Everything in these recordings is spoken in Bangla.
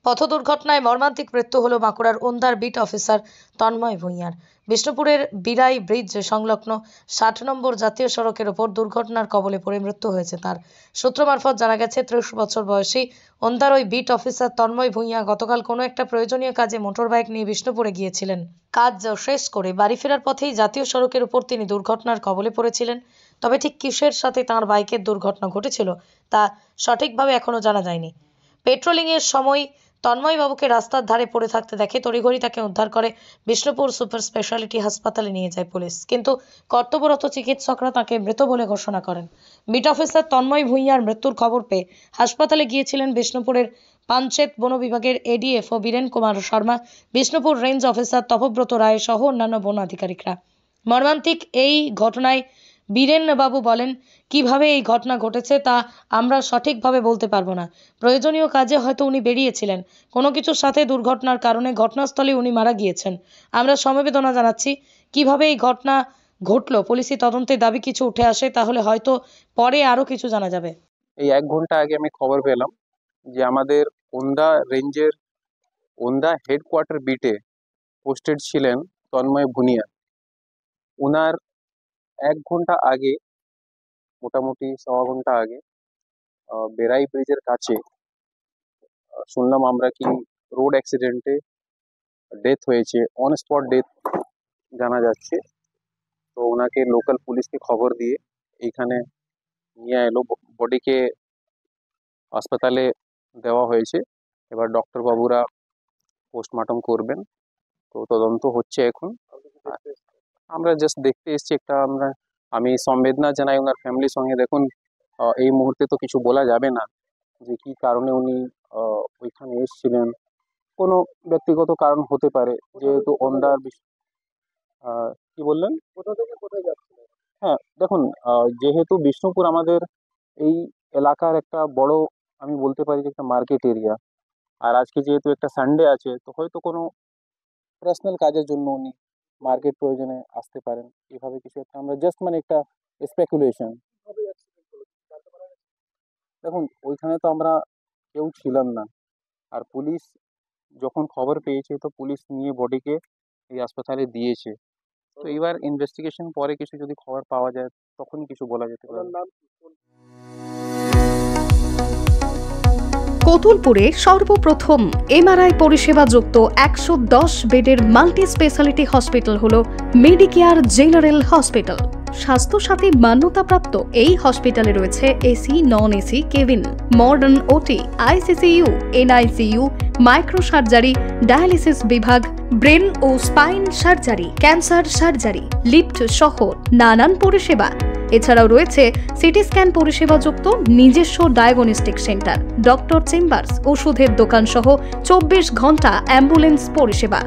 পথ দুর্ঘটনায় মর্মান্তিক মৃত্যু হল বাঁকুড়ার ওন্দার বিট অফিসার তন্ময় ভূঁইয়ার। বিষ্ণুপুরের বিরাই ব্রিজ সংলগ্ন ৬০ নম্বর জাতীয় সড়কের ওপর দুর্ঘটনার কবলে পড়ে মৃত্যু হয়েছে তার। সূত্র মারফত জানা গেছে ৩০ বছর বয়সী ওন্দার ওই বিট অফিসার তন্ময় ভূঁইয়া গতকাল কোনো একটা প্রয়োজনীয় কাজে মোটরবাইক নিয়ে বিষ্ণুপুরে গিয়েছিলেন। কাজ শেষ করে বাড়ি ফেরার পথেই জাতীয় সড়কের উপর তিনি দুর্ঘটনার কবলে পড়েছিলেন। তবে ঠিক কিসের সাথে তাঁর বাইকের দুর্ঘটনা ঘটেছিল তা সঠিকভাবে এখনো জানা যায়নি। পেট্রোলিংয়ের সময় তন্ময়বাবুকে রাস্তার ধারে পড়ে থাকতে দেখে তড়িঘড়ি তাকে উদ্ধার করে বিষ্ণুপুর সুপার স্পেশালিটি হাসপাতালে নিয়ে যায় পুলিশ, কিন্তু কর্তব্যরত চিকিৎসকরা তাকে মৃত বলে ঘোষণা করেন। বিট অফিসার তন্ময় ভূঁইয়ার মৃত্যুর খবর পেয়ে হাসপাতালে গিয়েছিলেন বিষ্ণুপুরের পাঞ্চেত বন বিভাগের ADFO Biren Kumar Sharma, Bishnupur range officer Tapabrata Roy সহ অন্যান্য বন আধিকারিকরা। মর্মান্তিক এই ঘটনায় বীরেন বাবু বলেন, কিভাবে এই ঘটনা ঘটেছে তা আমরা সঠিকভাবে বলতে পারবো না। প্রয়োজনীয় কাজে হয়তো উনি বেরিয়েছিলেন, কোনো কিছুর সাথে দুর্ঘটনার কারণে ঘটনাস্থলে উনি মারা গিয়েছেন। আমরা সমবেদনা জানাচ্ছি। কিভাবে এই ঘটনা ঘটলো পুলিশি তদন্তে দাবি কিছু উঠে আসে তাহলে হয়তো পরে আরো কিছু জানা যাবে। এই 1 ঘন্টা আগে আমি খবর পেলাম যে আমাদের ওন্দা রেঞ্জের ওন্দা হেডকোয়ার্টার বিটে পোস্টেড ছিলেন তন্ময় ভূঁইয়া। ওনার 1 ঘন্টা আগে, মোটামুটি 1.25 ঘন্টা আগে বেরাই ব্রিজের কাছে শুনলাম আমরা কি রোড অ্যাক্সিডেন্টে ডেথ হয়েছে, অন স্পট ডেথ জানা যাচ্ছে। তো ওনাকে লোকাল পুলিশকে খবর দিয়ে এইখানে নিয়ে এলো, বডিকে হাসপাতালে দেওয়া হয়েছে। এবার ডক্টর বাবুরা পোস্টমর্টম করবেন, তো তদন্ত হচ্ছে এখন। আমরা জাস্ট দেখতে এসেছি একটা, আমি সংবেদনা জানাই ওনার ফ্যামিলির সঙ্গে। দেখুন, এই মুহূর্তে তো কিছু বলা যাবে না যে কি কারণে উনি ওইখানে এসেছিলেন। কোনো ব্যক্তিগত কারণ হতে পারে, যেহেতু ওন্দার কি বললেন, কোথা থেকে কোথায় যাচ্ছিলেন? হ্যাঁ, দেখুন, যেহেতু বিষ্ণুপুর আমাদের এই এলাকার একটা বড়, আমি বলতে পারি যে একটা মার্কেট এরিয়া, আর আজকে যেহেতু একটা সানডে আছে, তো হয়তো কোনো পার্সোনাল কাজের জন্য উনি মার্কেট প্রয়োজনে আসতে পারেন, এভাবে কিছু একটা। আমরা জাস্ট একটা স্পেকুলেশন। দেখুন, ওইখানে তো আমরা কেউ ছিলাম না, আর পুলিশ যখন খবর পেয়েছে তো পুলিশ নিয়ে বডিকে এই হাসপাতালে দিয়েছে। তো এবার ইনভেস্টিগেশন পরে কিছু যদি খবর পাওয়া যায় তখনই কিছু বলা যেতে পারে। কতুলপুরে সর্বপ্রথম এমআরআই পরিষেবা যুক্ত 110 বেডের মাল্টি স্পেশালিটি হসপিটাল হল মেডিকেয়ার জেনারেল হসপিটাল। স্বাস্থ্যসাথী মান্যতাপ্রাপ্ত এই হসপিটালে রয়েছে AC, non AC cabin, modern OT, ICCU, NICU, micro surgery, dialysis বিভাগ, ব্রেন ও spine surgery, cancer surgery, lift সহ নানান পরিষেবা। এছাড়াও রয়েছে সিটি স্ক্যান পরিষেবাযুক্ত নিজস্ব ডায়াগনস্টিক সেন্টার, ডক্টর চেম্বার্স, ওষুধের দোকান সহ 24 ঘন্টা অ্যাম্বুলেন্স পরিষেবা,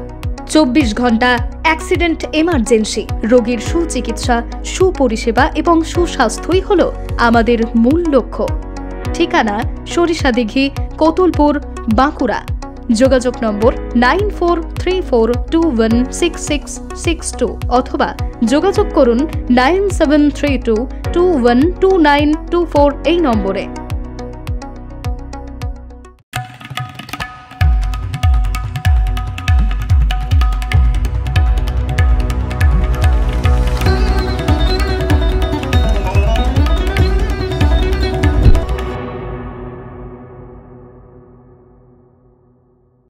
24 ঘন্টা অ্যাক্সিডেন্ট এমার্জেন্সি। রোগীর সুচিকিৎসা, সুপরিষেবা এবং সুস্বাস্থ্যই হল আমাদের মূল লক্ষ্য। ঠিকানা সরিষাদিঘি, কতুলপুর, বাঁকুড়া। যোগাযোগ নম্বর 9434216662 অথবা যোগাযোগ করুন 9732212924 এই নম্বরে।